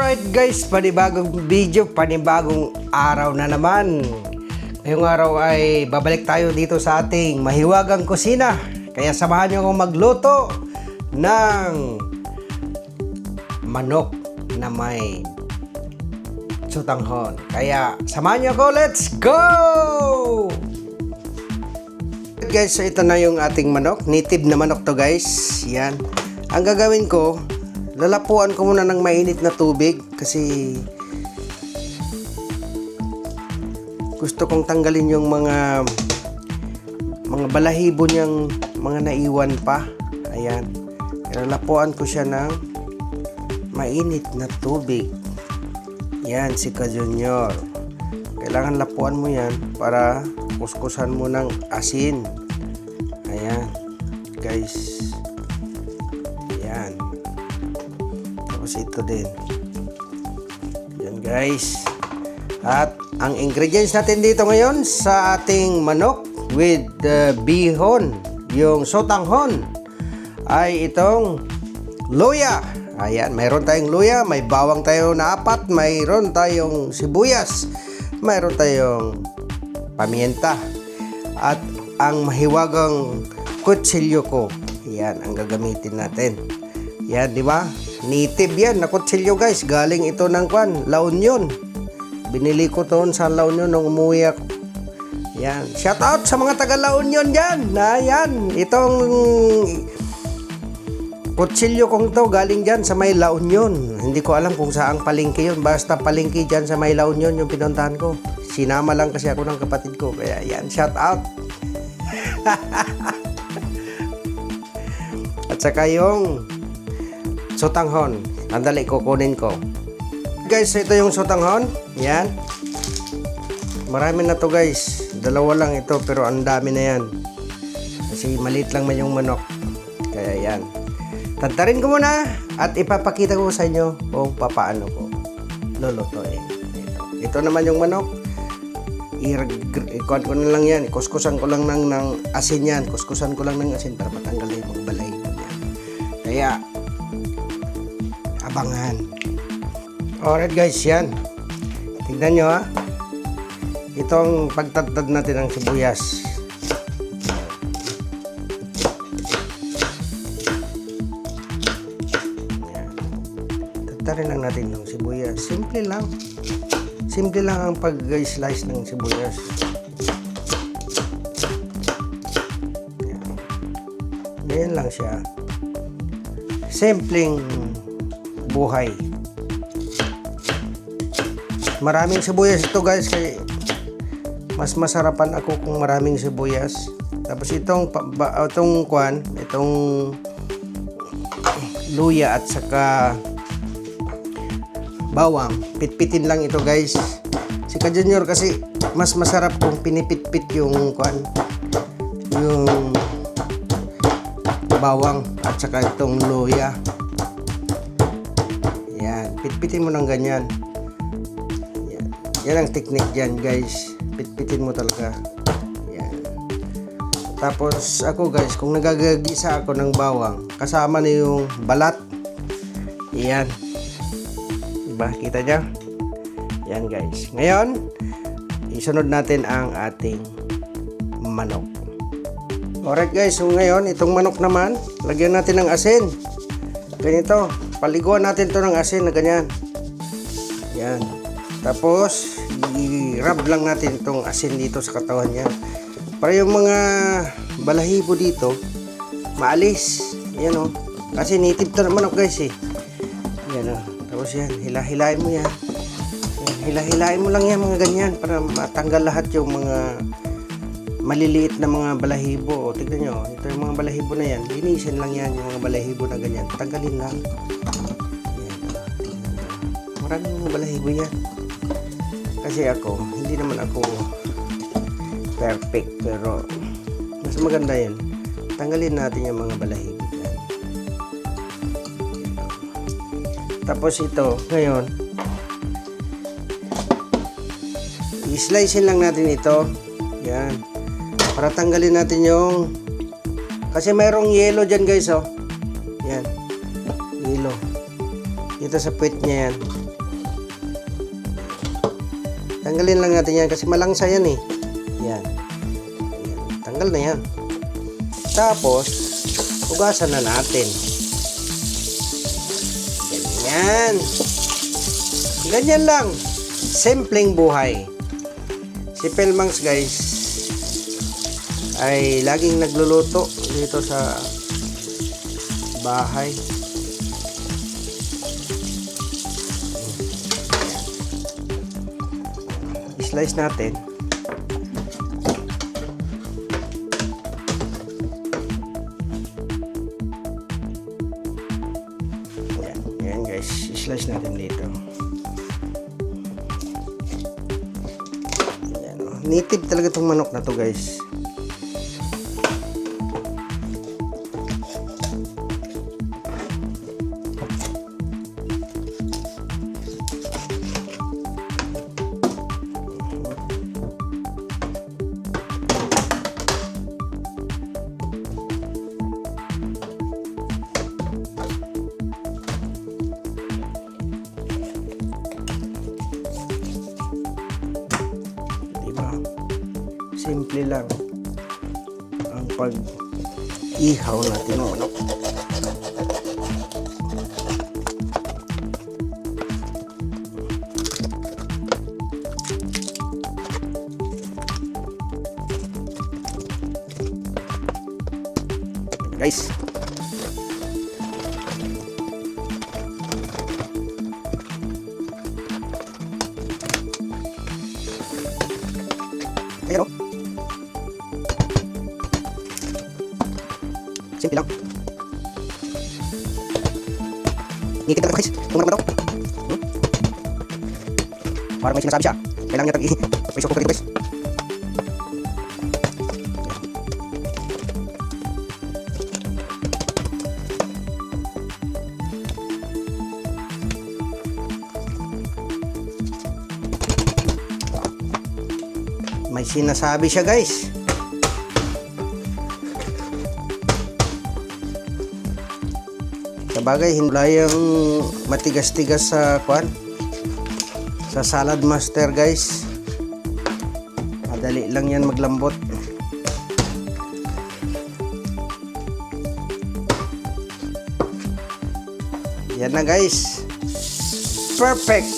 Alright guys, panibagong video, panibagong araw na naman. Ngayong araw ay babalik tayo dito sa ating mahiwagang kusina. Kaya samahan nyo akong magluto ng manok na may sutanghon. Kaya samahan nyo ako, let's go! Guys, so ito na yung ating manok. Native na manok to guys. Yan. Ang gagawin ko, lalapuan ko muna ng mainit na tubig kasi gusto kong tanggalin yung mga balahibo niyang mga naiwan pa. Ayan. Lalapuan ko siya ng mainit na tubig. Yan, si Ka Junior. Kailangan lapuan mo yan para kuskusan mo ng asin. Ayan. Guys. Ayan. Tapos ito din. Yan guys. At ang ingredients natin dito ngayon sa ating manok with bihon, yung sotanghon, ay itong luya. Ayan, mayroon tayong luya, may bawang tayo na 4, mayroon tayong sibuyas, mayroon tayong pamienta, at ang mahiwagang kutsilyo ko. Yan ang gagamitin natin. Yan, di ba? Native yan na kutsilyo guys. Galing ito ng La Union. Binili ko doon sa La Union nung umuwi ako. Yan. Shout out sa mga taga La Union dyan. Yan. Itong kutsilyo kong to galing dyan sa may La Union. Hindi ko alam kung saang palengke yun. Basta palengke dyan sa may La Union yung pinuntahan ko. Sinama lang kasi ako ng kapatid ko. Kaya yan. Shout out. At saka yung sotanghon. Andali, kukunin ko. Guys, ito yung sotanghon. Yan. Marami na to guys. Dalawa lang ito pero ang dami na yan. Kasi maliit lang man yung manok. Kaya yan. Tantarin ko muna at ipapakita ko sa inyo kung papaano ko lulutuin. Ito naman yung manok. Ikuan ko na lang yan. Kuskusan ko lang ng asin yan. Kuskusan ko lang ng asin para matanggal yung mga balay ko yan. Kaya abangan. Alright guys, yan. Tignan nyo ha. Itong pagtadtad natin ng sibuyas. Yan. Tadtarin lang natin ng sibuyas. Simple lang. Simple lang ang pag-slice ng sibuyas. Yan. Ganyan lang siya. Simpleng buhay. Maraming sibuyas ito guys, kaya mas masarapan ako kung maraming sibuyas. Tapos itong luya at saka bawang, pitpitin lang ito guys. Si Ka Junior kasi mas masarap kung pinipitpit yung bawang at saka itong luya. Yan, pitpitin mo ng ganyan. Yan ang technique dyan guys. Pitpitin mo talaga. Yan. Tapos ako guys, kung nagagagisa ako ng bawang, kasama na yung balat. Yan. Diba? Kita nyo? Yan guys. Ngayon, isunod natin ang ating manok. Alright guys, so ngayon, itong manok naman, lagyan natin ng asin. Ganito. Paliguan natin to ng asin na ganyan. Yan. Tapos, i-rub lang natin itong asin dito sa katawan niya. Para yung mga balahibo dito, maalis. Yan o. Kasi native to naman ako guys eh. Yan o. Tapos yan, hilahilain mo yan. Hilahilain mo lang yan mga ganyan para matanggal lahat yung mga maliliit na mga balahibo. O, tignan nyo. Ito yung mga balahibo na yan. Linisin lang yan yung mga balahibo na ganyan. Tanggalin lang. Yan. Maraming mga balahibo yan. Kasi ako, hindi naman ako perfect, pero mas maganda yun. Tanggalin natin yung mga balahibo dyan. Tapos ito, ngayon, i-slicein lang natin ito. Yan. Para tanggalin natin yung, kasi mayroong yellow dyan guys, oh. Yan. Yellow. Dito sa puwet niya yan. Tanggalin lang natin yan kasi malangsa yan eh. Yan. Tanggal na yan. Tapos, hugasan na natin. Ganyan. Ganyan lang. Simpleng buhay. Si Pelmangs guys ay laging nagluluto dito sa bahay. Slice natin. Yan guys, slice natin dito. Yan, oh. Native talaga itong manok na to guys. Simple lang ang pag-ihaw natin ng manok. Guys, ayan o. Simple lang. Nikit lang guys. Tumulong na daw. Parang may sinasabi siya. Kailangan niya tag-i-pressure cooker dito guys. May sinasabi siya guys. Sabagay, hindi yung matigas-tigas sa kwan. Sa Salad Master guys. Madali lang yan maglambot. Yan na guys. Perfect.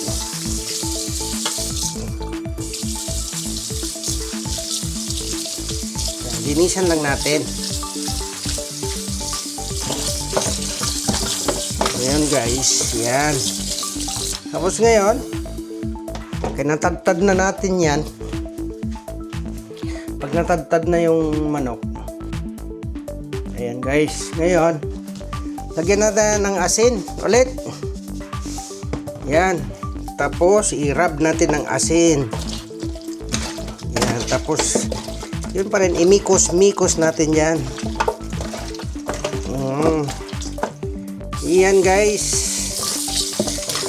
Linisan lang natin. Ayan guys, yan. Tapos ngayon, kinatadtad na natin yan. Pag natadtad na yung manok, ayan guys, ngayon, lagyan natin ng asin ulit. Yan. Tapos, i-rub natin ng asin. Yan. Tapos, yun pa rin, imikos-mikos natin yan. Yan guys.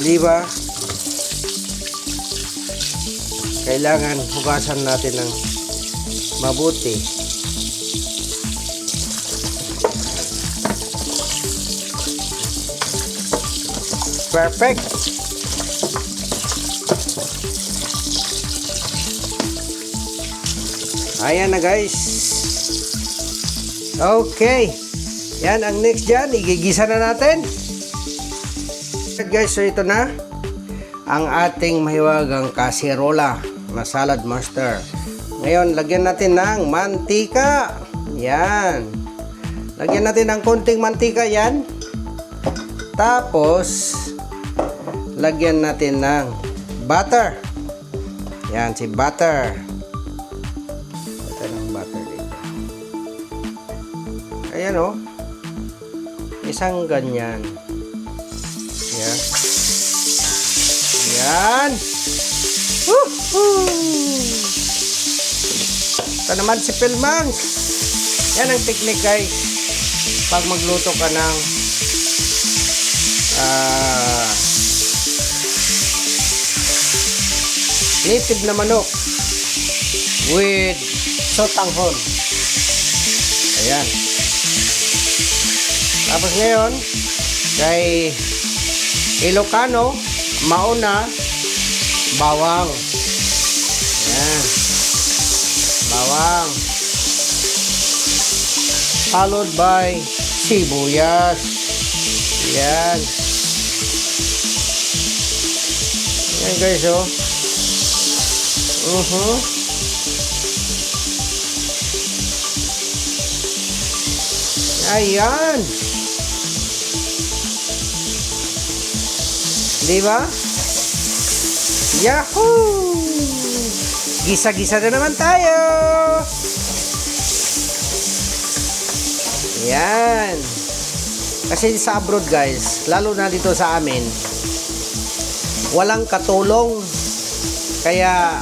Diba? Kailangan hugasan natin ng mabuti. Perfect. Ayan na guys. Okay. Yan, ang next dyan, igigisa na natin. Guys, so ito na ang ating mahiwagang kaserola na Salad Master. Ngayon, lagyan natin ng mantika. Yan. Lagyan natin ng konting mantika yan. Tapos, lagyan natin ng butter. Yan, si butter. Ito ng butter dito. Ayan o. Isang ganyan. Yan. Yan. Woohoo! Ito naman si Pelmangs. Yan ang technique guys. Pag magluto ka ng native na manok with sotanghon. Ayan. Tapos ngayon, kay Ilocano, mauna, bawang. Yan. Bawang. Followed by sibuyas. Yan. Yan guys, oh. Ayan. Diba? Yahoo! Gisa-gisa na naman tayo. Yan. Kasi sa abroad guys, lalo na dito sa amin, walang katulong. Kaya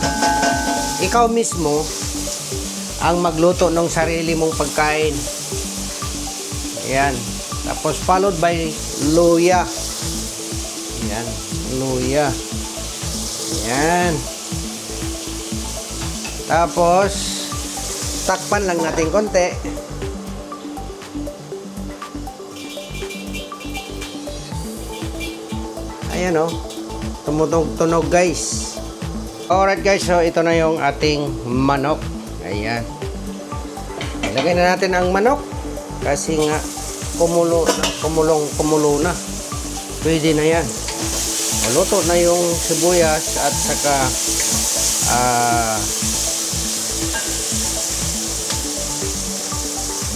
ikaw mismo ang magluto ng sarili mong pagkain. Yan. Tapos followed by luya. Yan. Luya. Yan. Tapos takpan lang natin konti. Ayan o. Tumutunog guys. Alright guys. So ito na yung ating manok. Ayan. Ilagay na natin ang manok. Kasi nga kumulo na. Pwede na yan. Luto na yung sibuyas at saka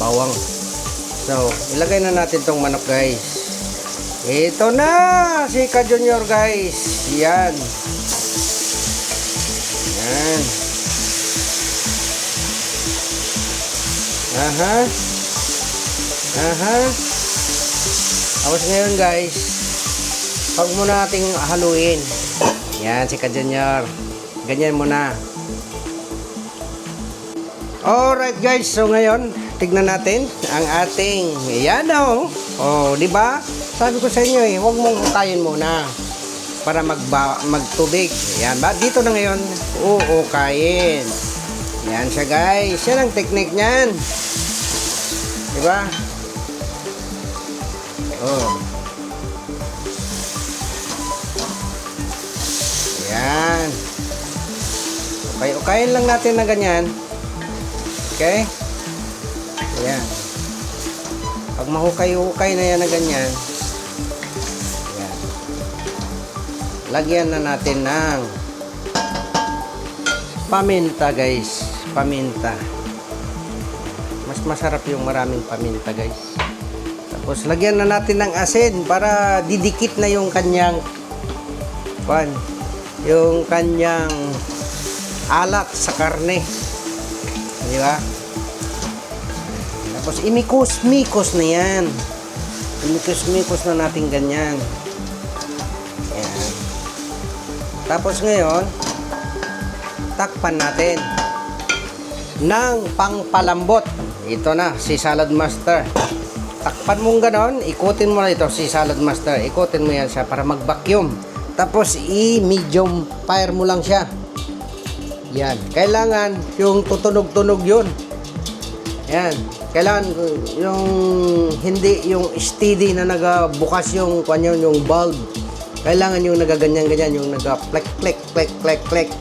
bawang. So, ilagay na natin tong manok guys. Ito na si Ka Junior guys. Yan. Yan. Aha. Tapos ngayon guys, huwag muna nating haluin. Yan si Ka Junior. Ganyan muna. Alright guys, so ngayon tignan natin ang ating yan o. Oh, di ba? Sabi ko sa inyo eh, huwag mong hutayin muna para magtubig. Yan ba? Dito na ngayon uukayin. Yan siya guys. Yan ang technique niyan. Di ba? Oh. Yan. Okay-ukayin lang natin na ganyan. Okay? Yan. Pag mahukay-hukay na yan na ganyan, yan. Lagyan na natin ng paminta guys. Paminta. Mas masarap yung maraming paminta guys. Tapos lagyan na natin ng asin para didikit na yung kanyang yung kanyang alat sa karne. Di ba? Tapos imikos-mikos na yan. Imikos-mikos na natin ganyan. Ayan. Tapos ngayon, takpan natin ng pangpalambot. Ito na, si Salad Master. Takpan mong ganon, ikutin mo na ito, si Salad Master. Ikutin mo yan siya para mag-vacuum. Tapos i-medium fire mo lang siya. Yan. Kailangan yung tutunog-tunog yun. Yan. Kailangan yung hindi yung steady na nagabukas yung yung bulb. Kailangan yung nagaganyan-ganyan, yung naga-click-click-click-click-click.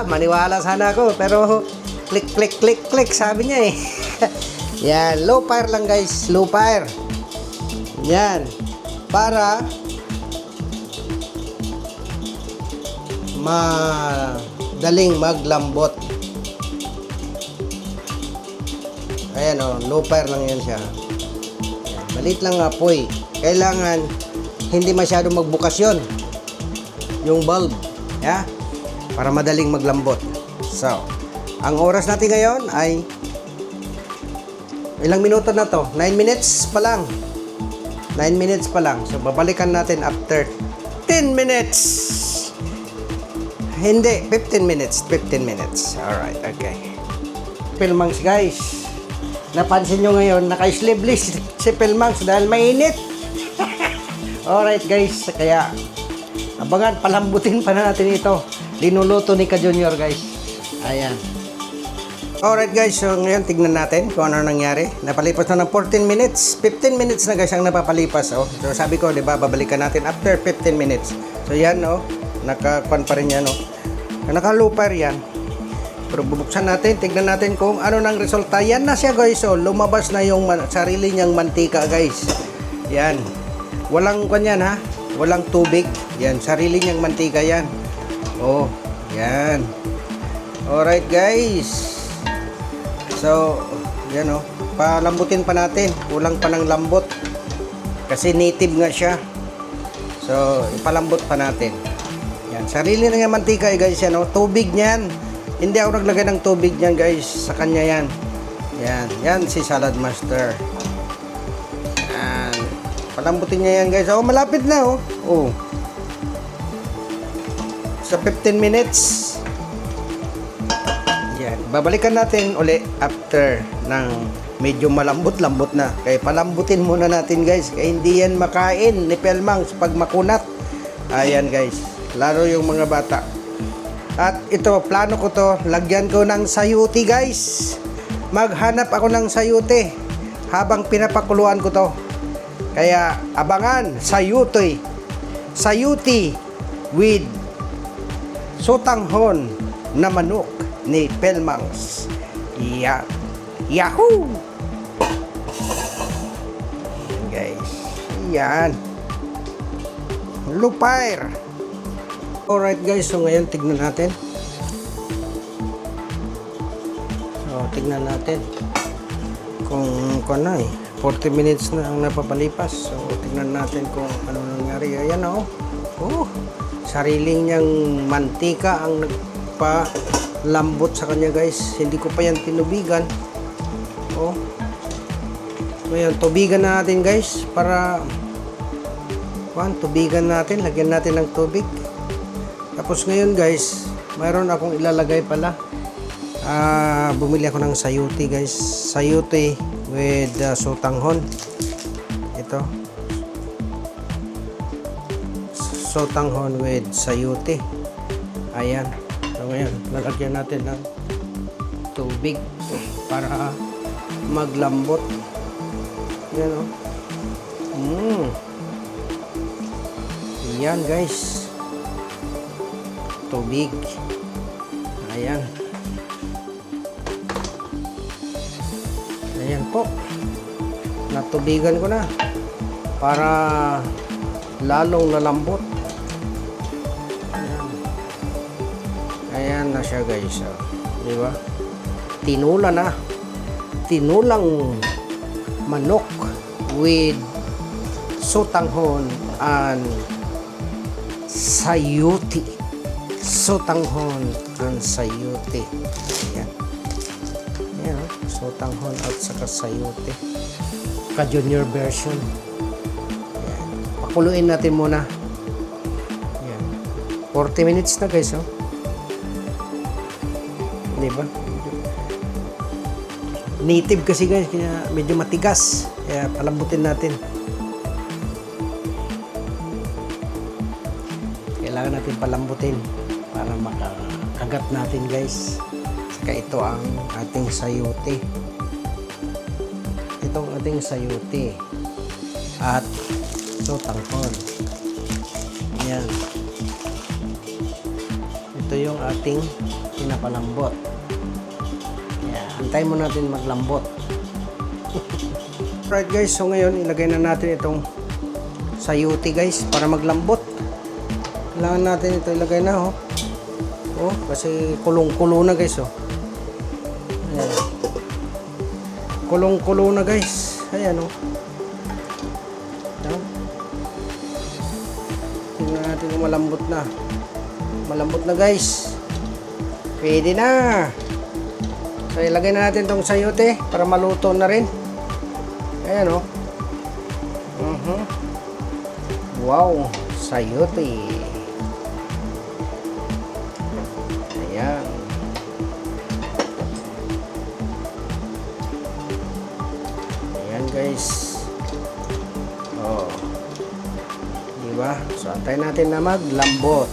Maniwala sana ako. Pero click-click-click-click sabi niya eh. Yan. Low fire lang guys. Low fire. Yan. Para daling maglambot. Ayan o, low fire lang yan siya. Ayan, maliit lang apoy. Kailangan hindi masyado magbukas yun, yung bulb, yeah? Para madaling maglambot. So, ang oras natin ngayon ay ilang minuto na to? 9 minutes pa lang. 9 minutes pa lang. So, babalikan natin after 10 minutes. Hindi, 15 minutes. 15 minutes. Alright, okay. Pilmangs guys. Napansin nyo ngayon, naka-sleeveless si Pilmangs dahil mainit. Alright guys, kaya abangan, palambutin pa na natin ito. Linuluto ni Ka Junior guys. Ayan. Alright guys, so ngayon tignan natin kung ano nangyari. Napalipas na ng 14 minutes. 15 minutes na guys ang napapalipas. Oh. So sabi ko, di ba, babalikan natin after 15 minutes. So yan, oh. Naka-pan pa rin yan, oh. Naka-low fire yan. Pero bubuksan natin, tignan natin kung ano nang resulta. Yan na siya guys, so lumabas na yung sarili niyang mantika guys. Yan. Walang kanyan ha, walang tubig. Yan, sarili niyang mantika yan. Oh, yan. Alright guys. So, yan oh. Palambutin pa natin. Kulang pa ng lambot. Kasi native nga siya. So, ipalambot pa natin. Yan, sarili na niyang mantika guys yan oh. Tubig niyan. Hindi ako naglagay ng tubig niyan guys. Sa kanya yan. Yan, yan si Salad Master. Yan. Palambutin niya yan guys. Oh, malapit na oh. Oh. Sa 15 minutes. Yan. Babalikan natin uli after ng medyo malambot-lambot na. Kaya palambutin muna natin guys. Kaya hindi yan makain ni Pelmangs pag makunat. Ayan guys. Lalo yung mga bata. At ito, plano ko to, lagyan ko ng sayuti guys. Maghanap ako ng sayuti habang pinapakuluan ko to. Kaya abangan, sayuti. Sayuti with sotanghon na manok ni Pelmangs. Yeah. Yahoo! Guys, yan. Lupire. Alright guys, so ngayon tignan natin. So, tignan natin kung ano 40 minutes na ang napapalipas. So, tignan natin kung ano nangyari. Ayan oh. Oh, sariling niyang mantika ang nagpalambot sa kanya guys. Hindi ko pa yan tinubigan. Oh. Ngayon, tubigan na natin guys para tubigan natin, lagyan natin ng tubig. Tapos ngayon guys, mayroon akong ilalagay pala. Bumili ako ng sayuti guys. Sayuti with sotanghon. Ito. Sotanghon with sayuti. Ayan. So ngayon, lalagyan natin ng tubig para maglambot. Yan o. Yan guys. Tubig. Ayan. Ayan po. Natubigan ko na para lalong lalambot. Ayan. Ayan na siya guys. Di ba? Tinula na. Tinulang manok with sotanghon and sayuti. Sotanghon and sayuti. Ayan. Ayan. Sotanghon at saka sayuti. Ka-junior version. Ayan. Pakuluin natin muna. Ayan. 40 minutes na guys. Oh. Diba? Native kasi guys. Kaya medyo matigas. Kaya palambutin natin. Kailangan natin palambutin para makakagat natin guys. Saka ito ang ating sayuti. Itong ating sayuti at sotanghon. Yan. Ito yung ating pinapalambot. Yan. Antayin mo natin maglambot. Right guys, so ngayon ilagay na natin itong sayuti guys para maglambot. Kailangan natin ito ilagay na oh. Oh, kasi kulong-kulo na guys oh. Ayan. Kulong-kulo na guys. Ayan oh. Ayan. Tingnan natin kung malambot na. Malambot na guys. Pwede na. So ilagay na natin tong sayote para maluto na rin. Ayan oh. Wow, sayote. Ayan. Ayan guys. Oh. Diba? So antayin natin na maglambot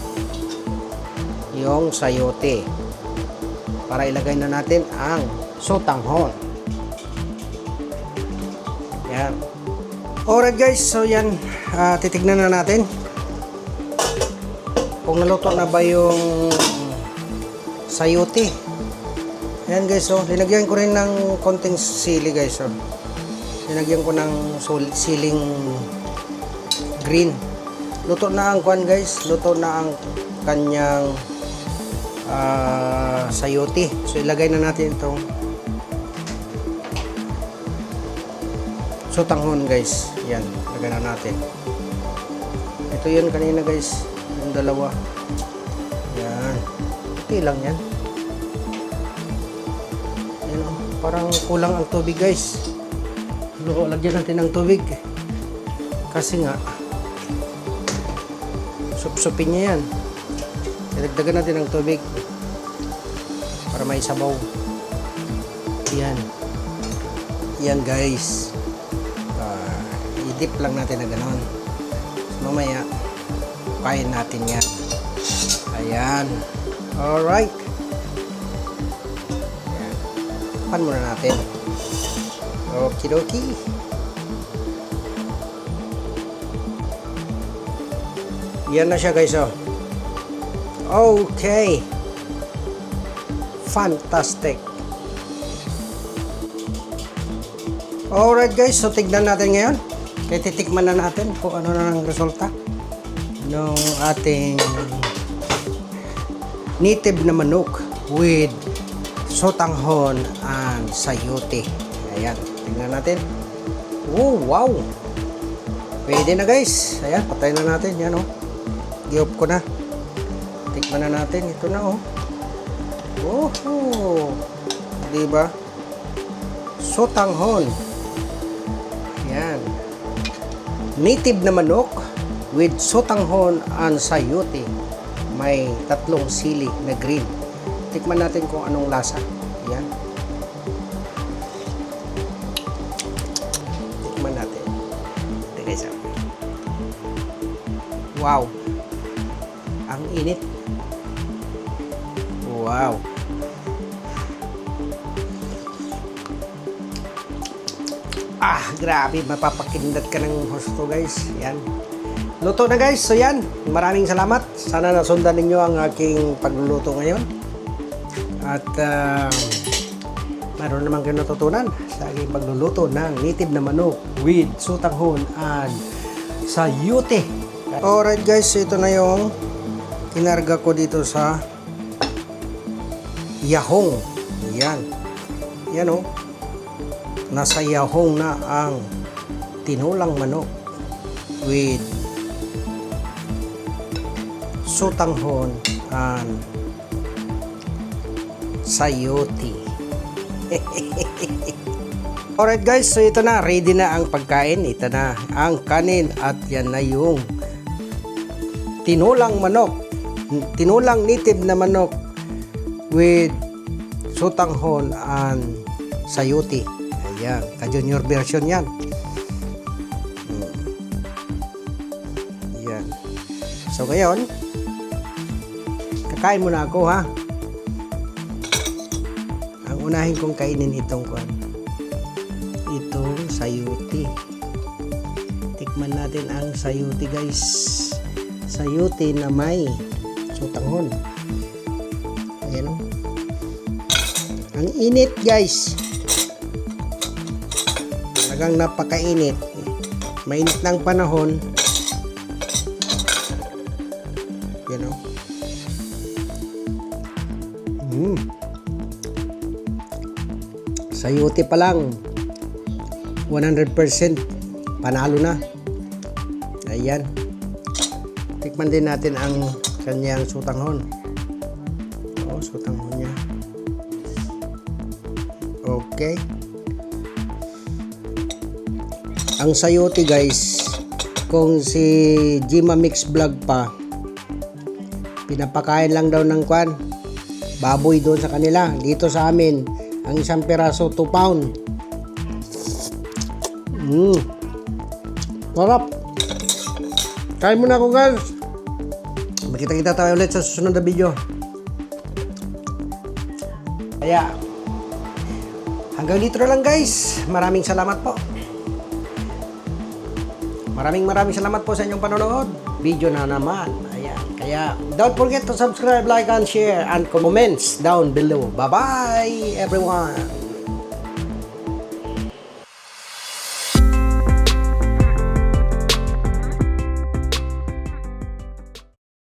yung sayote para ilagay na natin ang sotanghon. Ayan. Alright guys, so yan. Titignan na natin kung naluto na ba yung sayote. Ayan guys, oh. Linagyan ko rin ng konting sili guys, oh. Linagyan ko ng siling green. Luto na ang kwan guys. Luto na ang kanyang sayote. So ilagay na natin itong sotanghon guys. Yan, ilagay na natin. Ito yun kanina guys, yung dalawa. Yan. Okay lang yan. Yan, oh. Parang kulang ang tubig guys. Lagyan natin ng tubig. Kasi nga supsupin niya yan. Ilagdagan natin ng tubig para may sabaw. Yan. Yan guys. I-dip lang natin na gano'n. So, mamaya kain natin yan. Ayan. Alright. Ayan. Pan muna natin. Okidoki. Yan na siya guys, oh. Okay. Fantastic. Alright guys, so tignan natin ngayon. Kaya titikman na natin kung ano na ang resulta ng ating native na manok with sotanghon and sayote. Ayan, tignan natin. Oh, wow. Pwede na guys. Ayan, patay na natin. Yan, oh. I-off ko na. Tikman na natin. Ito na, oh. Oh, diba? Sotanghon. Yan. Native na manok with sotanghon and sayote. May tatlong sili na green. Tikman natin kung anong lasa. Yan. Tikman natin. Ito guys. Wow. Ang init. Wow. Grabe, mapapakindat ka ng husto guys. Yan. Luto na guys. So yan, maraming salamat. Sana nasundan ninyo ang aking pagluluto ngayon. At mayroon naman kayo natutunan sa aking pagluluto ng native na manok with sotanghon and sayote. Alright guys, ito na yung kinarga ko dito sa yahong. Yan. Yan, oh. Nasa yahong na ang tinulang manok with sotanghon and sayote. Alright guys, so ito na, ready na ang pagkain. Ito na ang kanin at yan na yung tinulang manok, tinulang native na manok with sotanghon and sayote. Ayan, ka-junior version yan. Ayan. So ngayon, kakain muna ako ha. Ang unahin kong kainin itong sayote. Tikman natin ang sayote guys. Sayote na may sotanghon. Ayan o. Ang init guys. Talagang napakainit. Mainit ng panahon. Yan o. Sayote pa lang 100% panalo na. Ayan. Tikman din natin ang kanyang sotanghon. Oh, sotanghon niya. Okay. Ang sayote guys, kung si Jima Mix Vlog pa, pinapakain lang daw ng baboy doon sa kanila. Dito sa amin, ang isang peraso 2 pound. Sarap. Kain muna ako guys. Magkita-kita tayo ulit sa susunod na video. Kaya hanggang dito na lang guys. Maraming salamat po. Maraming salamat po sa inyong panonood. Video na naman. Ayan. Kaya, don't forget to subscribe, like, and share, and comments down below. Bye-bye, everyone!